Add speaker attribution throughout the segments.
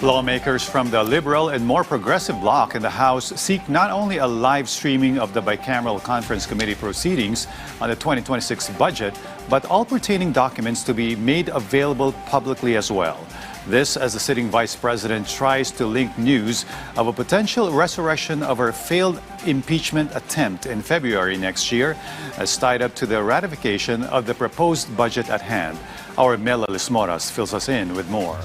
Speaker 1: Lawmakers from the liberal and more progressive bloc in the House seek not only a live streaming of the bicameral conference committee proceedings on the 2026 budget, but all pertaining documents to be made available publicly as well. This as the sitting vice president tries to link news of a potential resurrection of her failed impeachment attempt in February next year as tied up to the ratification of the proposed budget at hand. Our Mela Lismoras fills us in with more.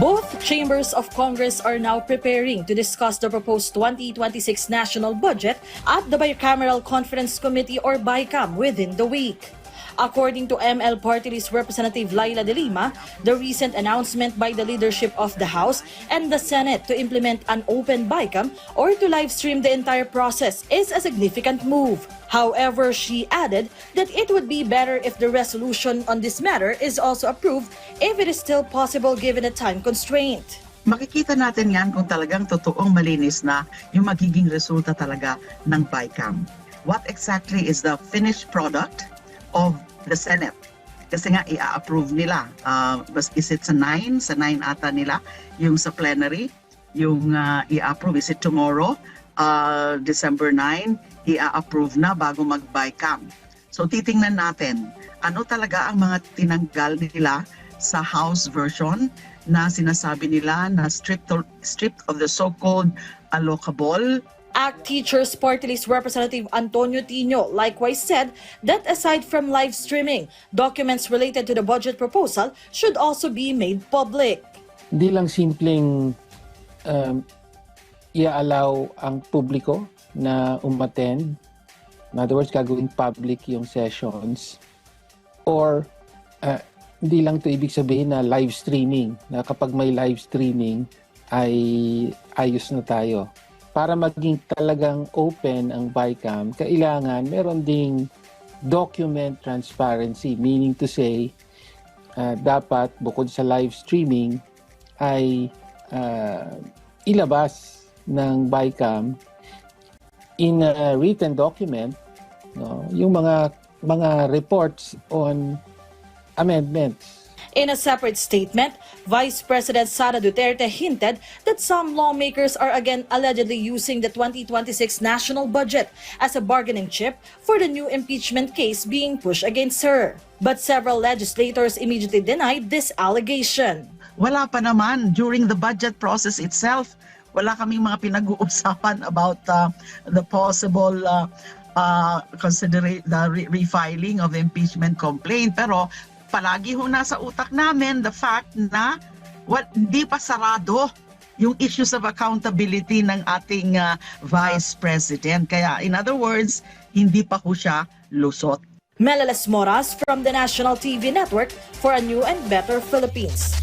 Speaker 2: Both chambers of Congress are now preparing to discuss the proposed 2026 national budget at the Bicameral Conference Committee or BICAM within the week. According to ML Party List Representative Laila De Lima, the recent announcement by the leadership of the House and the Senate to implement an open BICAM or to live stream the entire process is a significant move. However, she added that it would be better if the resolution on this matter is also approved if it is still possible given a time constraint.
Speaker 3: Makikita natin yan kung talagang totoong malinis na yung magiging resulta talaga ng BICAM. What exactly is the finished product of the Senate? Kasi nga i-approve nila. Is it sa 9? Sa 9 ata nila. Yung sa plenary, yung i-approve. Is it tomorrow? December 9, i-approve na bago mag-BICAM. So titingnan natin, ano talaga ang mga tinanggal nila sa House version na sinasabi nila na stripped of the so-called allocable.
Speaker 2: ACT Teachers Party List Representative Antonio Tino likewise said that aside from live streaming, documents related to the budget proposal should also be made public.
Speaker 4: Hindi lang simpleng i-allow ang publiko na umattend. In other words, gagawing public yung sessions. Or hindi lang to ibig sabihin na live streaming, na kapag may live streaming ay ayos na tayo. Para maging talagang open ang BICAM, kailangan meron ding document transparency. Meaning to say, dapat bukod sa live streaming ay ilabas ng BICAM in a written document, no, yung mga reports on amendments.
Speaker 2: In a separate statement, Vice President Sara Duterte hinted that some lawmakers are again allegedly using the 2026 national budget as a bargaining chip for the new impeachment case being pushed against her. But several legislators immediately denied this allegation.
Speaker 3: Wala pa naman during the budget process itself. Wala kaming mga pinag-uusapan about the possible refiling of the impeachment complaint. Pero palagi ho nasa utak namin the fact na hindi pa sarado yung issues of accountability ng ating Vice President. Kaya in other words, hindi pa ho siya lusot.
Speaker 2: Mela Lismoras from the National TV Network for a New and Better Philippines.